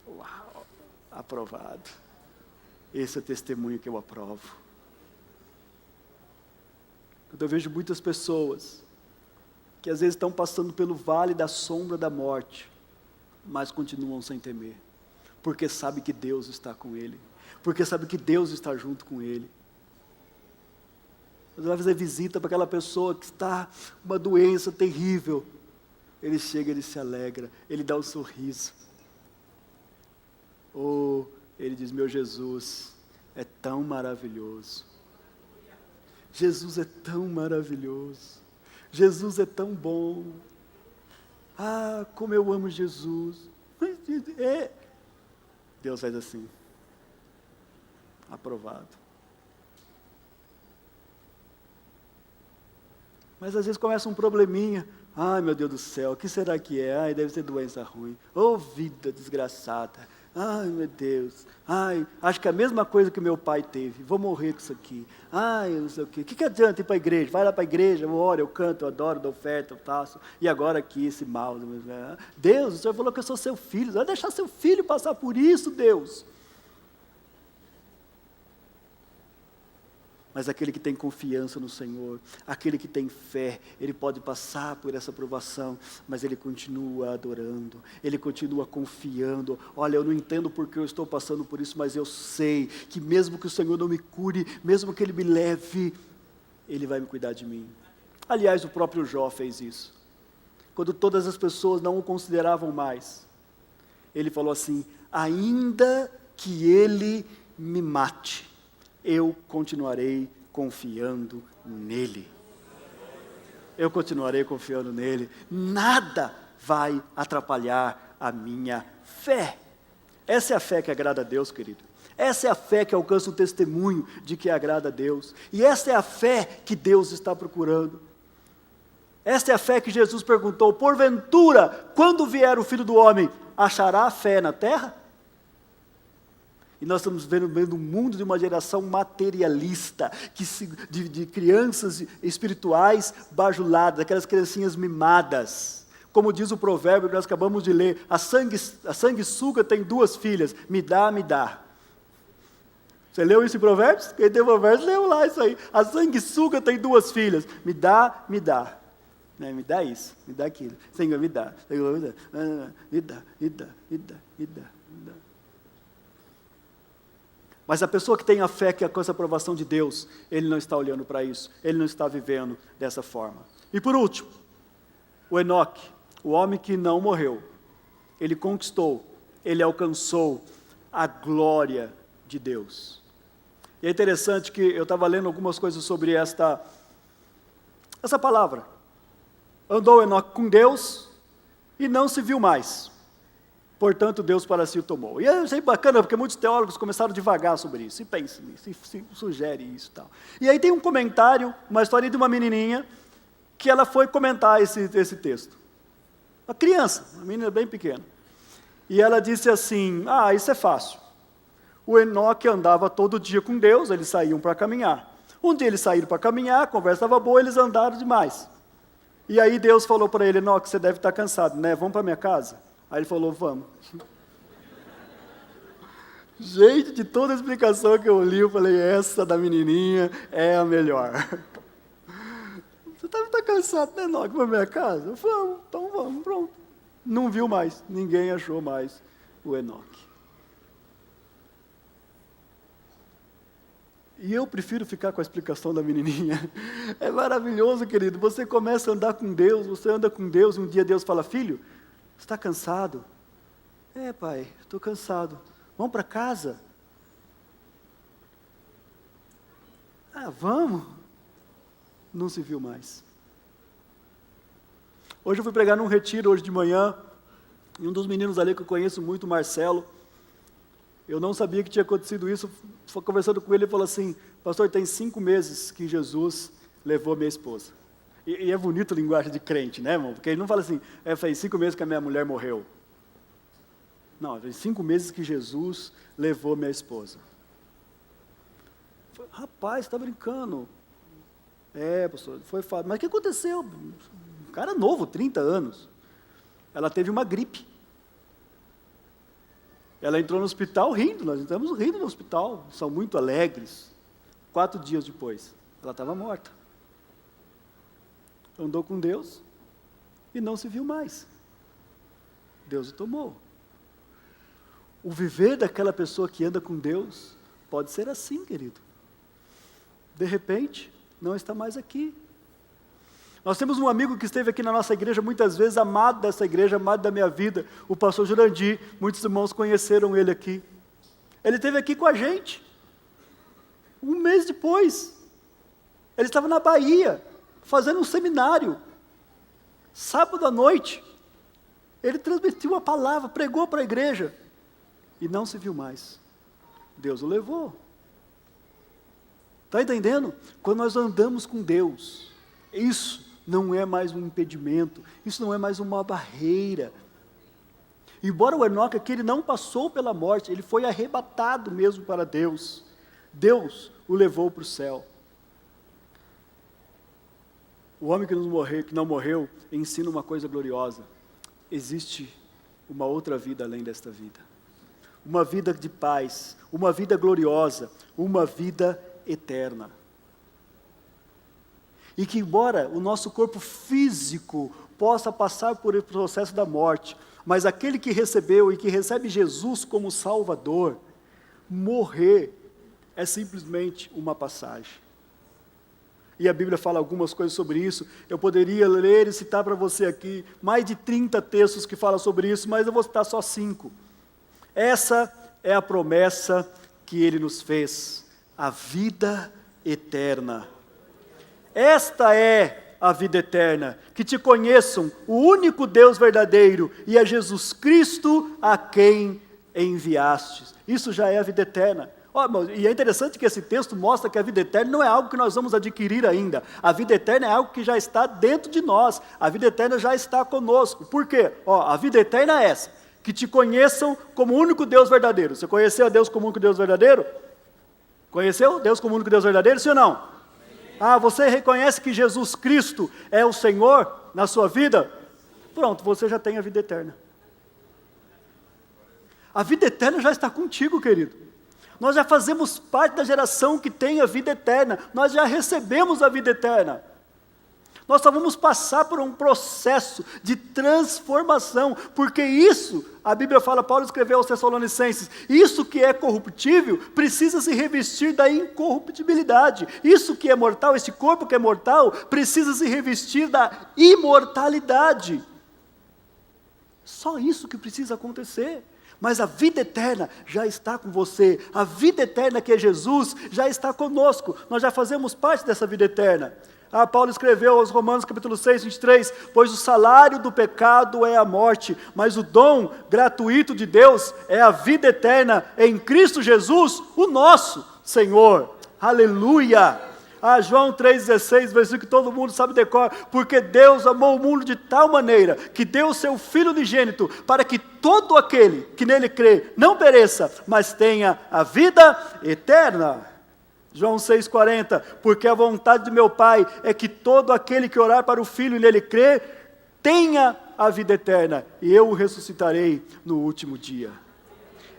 Uau, aprovado. Esse é o testemunho que eu aprovo. Quando eu vejo muitas pessoas, que às vezes estão passando pelo vale da sombra da morte, mas continuam sem temer, porque sabe que Deus está com ele. Porque sabe que Deus está junto com ele. Você vai fazer visita para aquela pessoa que está com uma doença terrível. Ele chega, ele se alegra, ele dá um sorriso. Ele diz, meu Jesus é tão maravilhoso. Jesus é tão maravilhoso. Jesus é tão bom. Como eu amo Jesus. Deus faz assim. Aprovado. Mas às vezes começa um probleminha. Ai, meu Deus do céu, o que será que é? Ai, deve ser doença ruim. Vida desgraçada. Ai, meu Deus. Ai, acho que é a mesma coisa que meu pai teve. Vou morrer com isso aqui. Ai, eu não sei o quê. O que adianta ir para a igreja? Vai lá para a igreja, eu oro, eu canto, eu adoro, dou oferta, eu faço. E agora aqui, esse mal. Deus, o Senhor falou que eu sou seu filho. Vai deixar seu filho passar por isso, Deus. Mas aquele que tem confiança no Senhor, aquele que tem fé, ele pode passar por essa provação, mas ele continua adorando, ele continua confiando. Olha, eu não entendo porque eu estou passando por isso, mas eu sei que mesmo que o Senhor não me cure, mesmo que Ele me leve, Ele vai me cuidar de mim. Aliás, o próprio Jó fez isso. Quando todas as pessoas não o consideravam mais, ele falou assim, ainda que ele me mate, eu continuarei confiando nele. Eu continuarei confiando nele. Nada vai atrapalhar a minha fé. Essa é a fé que agrada a Deus, querido. Essa é a fé que alcança o testemunho de que agrada a Deus. E essa é a fé que Deus está procurando. Esta é a fé que Jesus perguntou: porventura, quando vier o Filho do Homem, achará fé na terra? E nós estamos vendo um mundo de uma geração materialista, de crianças espirituais bajuladas, aquelas criancinhas mimadas. Como diz o provérbio que nós acabamos de ler, a sanguessuga tem 2 filhas, me dá, me dá. Você leu isso em Provérbios? Quem tem Provérbios, leu lá isso aí. A sanguessuga tem 2 filhas, me dá, me dá. Né? Me dá isso, me dá aquilo. Senhor, me dá. Senhor, me dá. Me dá, me dá, me dá, me dá, me dá. Mas a pessoa que tem a fé que alcança a aprovação de Deus, ele não está olhando para isso, ele não está vivendo dessa forma. E por último, o Enoque, o homem que não morreu, ele conquistou, ele alcançou a glória de Deus. E é interessante que eu estava lendo algumas coisas sobre essa palavra. Andou Enoque com Deus e não se viu mais. Portanto, Deus para si o tomou. E eu achei bacana, porque muitos teólogos começaram a divagar sobre isso, e pensam nisso, e sugere isso e tal. E aí tem um comentário, uma história de uma menininha, que ela foi comentar esse texto. Uma criança, uma menina bem pequena. E ela disse assim: isso é fácil. O Enoque andava todo dia com Deus, eles saíam para caminhar. Um dia eles saíram para caminhar, a conversa estava boa, eles andaram demais. E aí Deus falou para ele: Enoque, você deve estar cansado, né? Vamos para minha casa? Aí ele falou: vamos. Gente, de toda a explicação que eu li, eu falei: essa da menininha é a melhor. Você deve estar cansado, né, Enoque? Vamos para minha casa? Vamos, então vamos, pronto. Não viu mais, ninguém achou mais o Enoque. E eu prefiro ficar com a explicação da menininha. É maravilhoso, querido. Você começa a andar com Deus, você anda com Deus, e um dia Deus fala: filho, você está cansado? É, pai, estou cansado. Vamos para casa? Vamos. Não se viu mais. Hoje eu fui pregar num retiro, hoje de manhã, e um dos meninos ali que eu conheço muito, o Marcelo, eu não sabia que tinha acontecido isso, conversando com ele, ele falou assim: pastor, tem 5 meses que Jesus levou minha esposa. E é bonito a linguagem de crente, né, irmão? Porque ele não fala assim: faz 5 meses que a minha mulher morreu. Não, faz 5 meses que Jesus levou minha esposa. Rapaz, está brincando. Pastor, foi fato. Mas o que aconteceu? Um cara novo, 30 anos. Ela teve uma gripe. Ela entrou no hospital rindo, nós estamos rindo no hospital, são muito alegres. 4 dias depois, ela estava morta. Andou com Deus e não se viu mais. Deus o tomou. O viver daquela pessoa que anda com Deus pode ser assim, querido. De repente, não está mais aqui. Nós temos um amigo que esteve aqui na nossa igreja muitas vezes, amado dessa igreja, amado da minha vida, o pastor Jurandir. Muitos irmãos conheceram ele aqui. Ele esteve aqui com a gente. 1 mês depois, ele estava na Bahia, fazendo um seminário. Sábado à noite, ele transmitiu a palavra, pregou para a igreja, e não se viu mais. Deus o levou. Está entendendo? Quando nós andamos com Deus, isso não é mais um impedimento, isso não é mais uma barreira. Embora o Enoque aqui, ele não passou pela morte, ele foi arrebatado mesmo para Deus. Deus o levou para o céu. O homem que não morreu ensina uma coisa gloriosa: existe uma outra vida além desta vida. Uma vida de paz, uma vida gloriosa, uma vida eterna. E que embora o nosso corpo físico possa passar por o processo da morte, mas aquele que recebeu e que recebe Jesus como Salvador, morrer é simplesmente uma passagem. E a Bíblia fala algumas coisas sobre isso. Eu poderia ler e citar para você aqui mais de 30 textos que falam sobre isso, mas eu vou citar só 5. Essa é a promessa que Ele nos fez, a vida eterna. Esta é a vida eterna, que te conheçam o único Deus verdadeiro e a Jesus Cristo a quem enviastes. Isso já é a vida eterna. Ó, irmão, e é interessante que esse texto mostra que a vida eterna não é algo que nós vamos adquirir ainda. A vida eterna é algo que já está dentro de nós. A vida eterna já está conosco. Por quê? Ó, a vida eterna é essa: que te conheçam como o único Deus verdadeiro. Você conheceu a Deus como o único Deus verdadeiro? Conheceu Deus como o único Deus verdadeiro, sim ou não? Ah, você reconhece que Jesus Cristo é o Senhor na sua vida? Pronto, você já tem a vida eterna. A vida eterna já está contigo, querido. Nós já fazemos parte da geração que tem a vida eterna. Nós já recebemos a vida eterna. Nós só vamos passar por um processo de transformação, porque isso, a Bíblia fala, Paulo escreveu aos Tessalonicenses, isso que é corruptível, precisa se revestir da incorruptibilidade. Isso que é mortal, esse corpo que é mortal, precisa se revestir da imortalidade. Só isso que precisa acontecer. Mas a vida eterna já está com você. A vida eterna que é Jesus já está conosco. Nós já fazemos parte dessa vida eterna. Paulo escreveu aos Romanos capítulo 6, 23, pois o salário do pecado é a morte, mas o dom gratuito de Deus é a vida eterna em Cristo Jesus, o nosso Senhor. Aleluia! João 3,16, versículo que todo mundo sabe de cor, porque Deus amou o mundo de tal maneira, que deu o seu Filho unigênito, para que todo aquele que nele crê, não pereça, mas tenha a vida eterna. João 6,40, porque a vontade de meu Pai é que todo aquele que orar para o Filho e nele crer, tenha a vida eterna, e eu o ressuscitarei no último dia.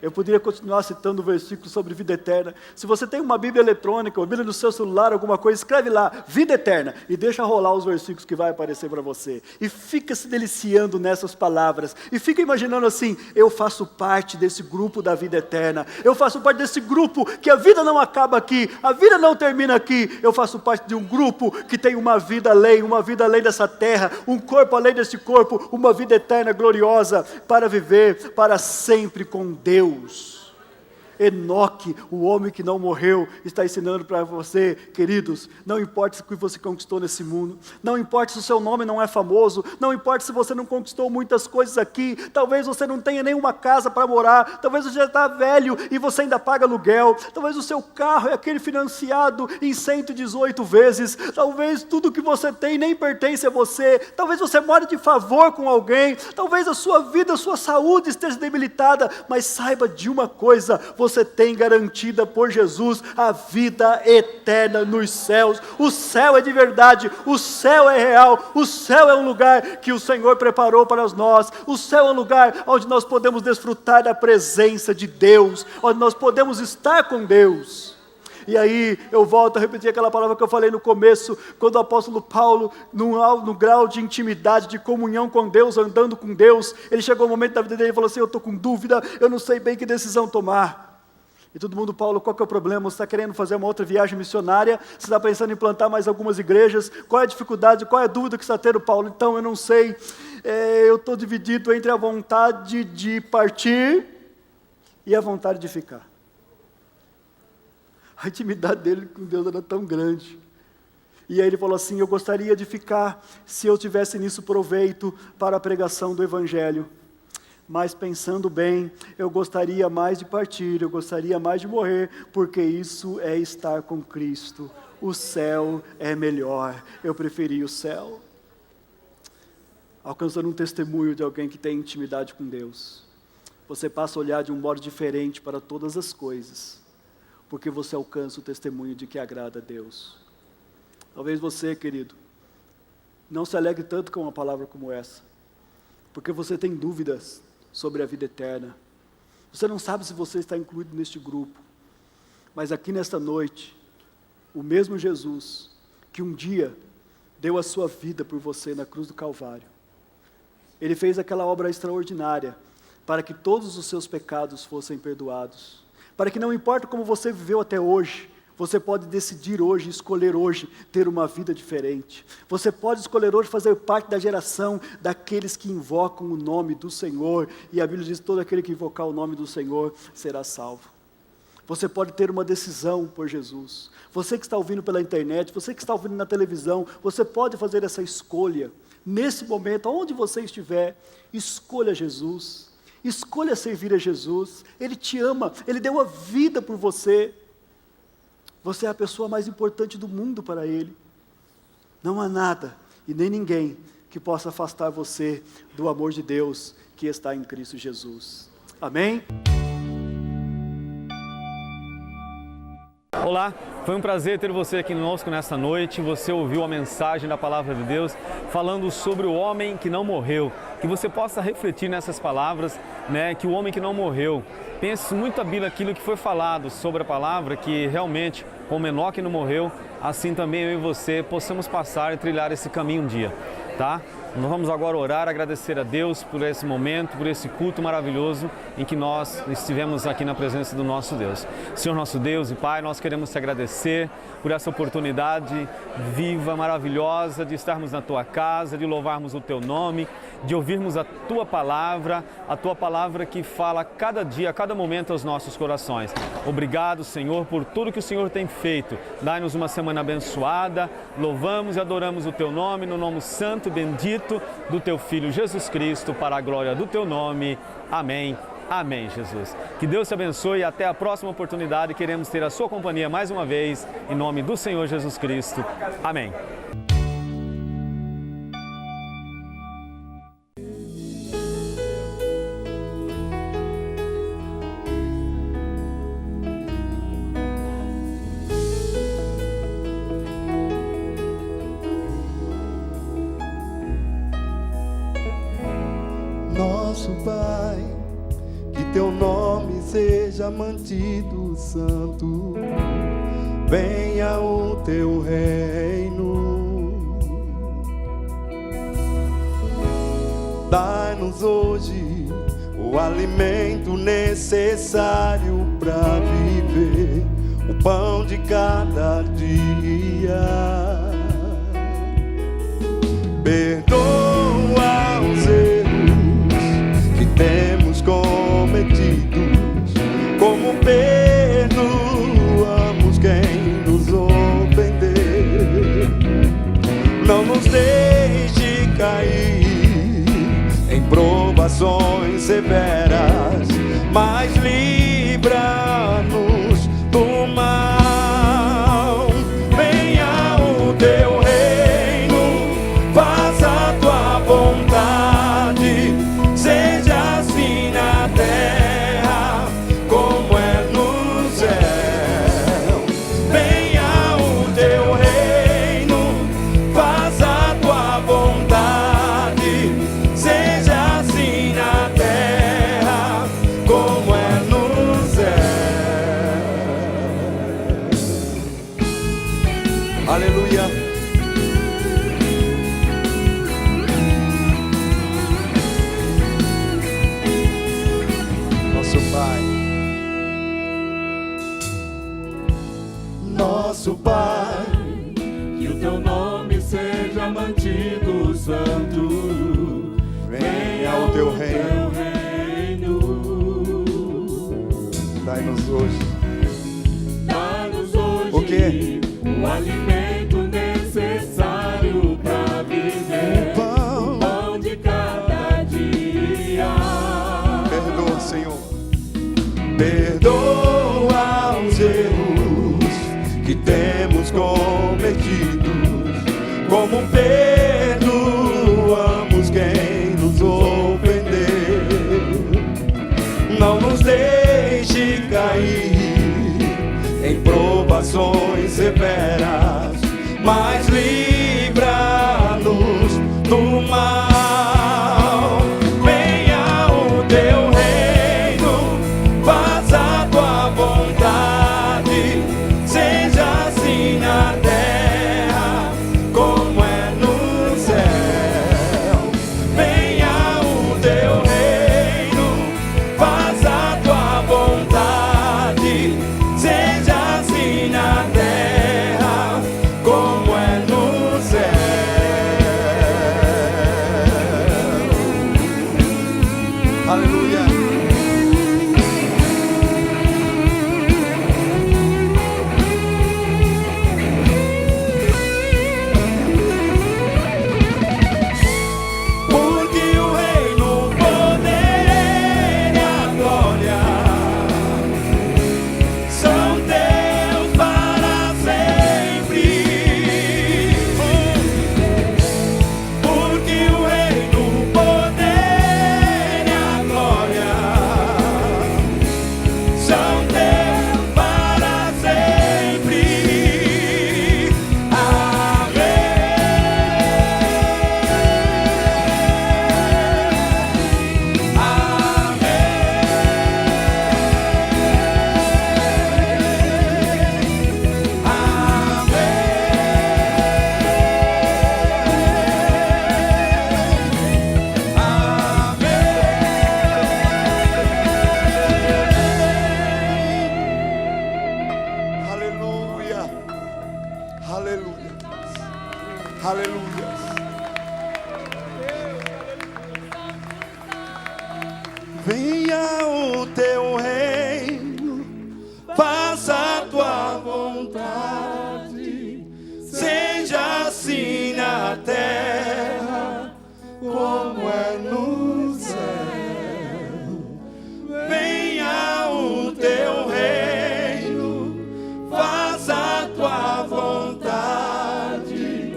Eu poderia continuar citando versículos sobre vida eterna. Se você tem uma Bíblia eletrônica, uma Bíblia no seu celular, alguma coisa, escreve lá, vida eterna, e deixa rolar os versículos que vai aparecer para você. E fica se deliciando nessas palavras. E fica imaginando assim, eu faço parte desse grupo da vida eterna. Eu faço parte desse grupo que a vida não acaba aqui, a vida não termina aqui. Eu faço parte de um grupo que tem uma vida além dessa terra, um corpo além desse corpo, uma vida eterna gloriosa para viver para sempre com Deus. Enoque, o homem que não morreu, está ensinando para você, queridos, não importa o que você conquistou nesse mundo, não importa se o seu nome não é famoso, não importa se você não conquistou muitas coisas aqui, talvez você não tenha nenhuma casa para morar, talvez você já está velho e você ainda paga aluguel, talvez o seu carro é aquele financiado em 118 vezes, talvez tudo que você tem nem pertence a você, talvez você more de favor com alguém, talvez a sua vida, a sua saúde esteja debilitada, mas saiba de uma coisa, você tem garantida por Jesus a vida eterna nos céus. O céu é de verdade, o céu é real, o céu é um lugar que o Senhor preparou para nós, o céu é um lugar onde nós podemos desfrutar da presença de Deus, onde nós podemos estar com Deus. E aí eu volto a repetir aquela palavra que eu falei no começo, quando o apóstolo Paulo, no grau de intimidade, de comunhão com Deus, andando com Deus, ele chegou um momento da vida dele e falou assim, eu estou com dúvida, eu não sei bem que decisão tomar. E todo mundo, Paulo, qual que é o problema? Você está querendo fazer uma outra viagem missionária? Você está pensando em plantar mais algumas igrejas? Qual é a dificuldade? Qual é a dúvida que você está tendo, Paulo? Então, eu não sei, eu estou dividido entre a vontade de partir e a vontade de ficar. A intimidade dele com Deus era tão grande. E aí ele falou assim, eu gostaria de ficar se eu tivesse nisso proveito para a pregação do Evangelho. Mas pensando bem, eu gostaria mais de partir, eu gostaria mais de morrer, porque isso é estar com Cristo. O céu é melhor, eu preferi o céu. Alcançando um testemunho de alguém que tem intimidade com Deus. Você passa a olhar de um modo diferente para todas as coisas, porque você alcança o testemunho de que agrada a Deus. Talvez você, querido, não se alegre tanto com uma palavra como essa, porque você tem dúvidas sobre a vida eterna. Você não sabe se você está incluído neste grupo, mas aqui nesta noite, o mesmo Jesus, que um dia deu a sua vida por você na cruz do Calvário, Ele fez aquela obra extraordinária, para que todos os seus pecados fossem perdoados, para que não importa como você viveu até hoje, você pode decidir hoje, escolher hoje, ter uma vida diferente. Você pode escolher hoje fazer parte da geração daqueles que invocam o nome do Senhor. E a Bíblia diz, todo aquele que invocar o nome do Senhor será salvo. Você pode ter uma decisão por Jesus. Você que está ouvindo pela internet, você que está ouvindo na televisão, você pode fazer essa escolha. Nesse momento, onde você estiver, escolha Jesus. Escolha servir a Jesus. Ele te ama, Ele deu a vida por você. Você é a pessoa mais importante do mundo para Ele. Não há nada e nem ninguém que possa afastar você do amor de Deus que está em Cristo Jesus. Amém? Olá, foi um prazer ter você aqui conosco nesta noite. Você ouviu a mensagem da Palavra de Deus falando sobre o homem que não morreu. Que você possa refletir nessas palavras, que o homem que não morreu. Pense muito bem naquilo que foi falado sobre a palavra, que realmente, como Enoque não morreu, assim também eu e você possamos passar e trilhar esse caminho um dia, tá? Nós vamos agora orar, agradecer a Deus por esse momento, por esse culto maravilhoso em que nós estivemos aqui na presença do nosso Deus. Senhor nosso Deus e Pai, nós queremos te agradecer por essa oportunidade viva, maravilhosa de estarmos na Tua casa, de louvarmos o Teu nome, de ouvirmos a Tua palavra que fala cada dia, a cada momento aos nossos corações. Obrigado, Senhor, por tudo que o Senhor tem feito. Dai-nos uma semana abençoada, louvamos e adoramos o Teu nome, no nome santo e bendito do Teu Filho Jesus Cristo, para a glória do Teu nome. Amém. Amém, Jesus. Que Deus te abençoe e até a próxima oportunidade. Queremos ter a sua companhia mais uma vez, em nome do Senhor Jesus Cristo. Amém. Nosso Pai, que Teu nome seja mantido santo, venha o Teu reino. Dai-nos hoje o alimento necessário para viver, o pão de cada dia. Perdoa os erros que temos cometidos, como perdoamos quem nos ofender. Não nos deixe cair em provações severas, mas livra-nos do mal. Venha o Teu reino, faça a Tua vontade, seja assim na terra como é no céu. Venha o Teu reino, faça a Tua vontade, seja assim na terra como é no céu. Aleluia. Nosso Pai, que o Teu nome seja mantido santo, venha o Teu reino. Dai-nos hoje o quê? O alimento necessário para viver, O pão de cada dia. Perdoa, Senhor. Perdoa os erros que temos cometidos, como perdoamos quem nos ofender. Não nos deixe cair em provações severas, mas livra-nos do mal. Venha o Teu reino, faça a Tua vontade, seja assim na terra como é no céu. Venha o Teu reino, faça a Tua vontade, seja assim na terra como é no Aleluia. Venha o teu reino, faça a tua vontade, seja assim na terra como é no céu. Venha o teu reino, faça a tua vontade,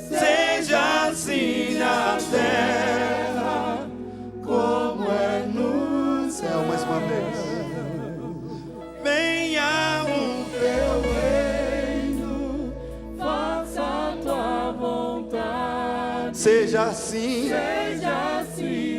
seja assim na terra como é no céu. Mais uma vez. Venha o teu reino, faça a tua vontade, seja assim seja assim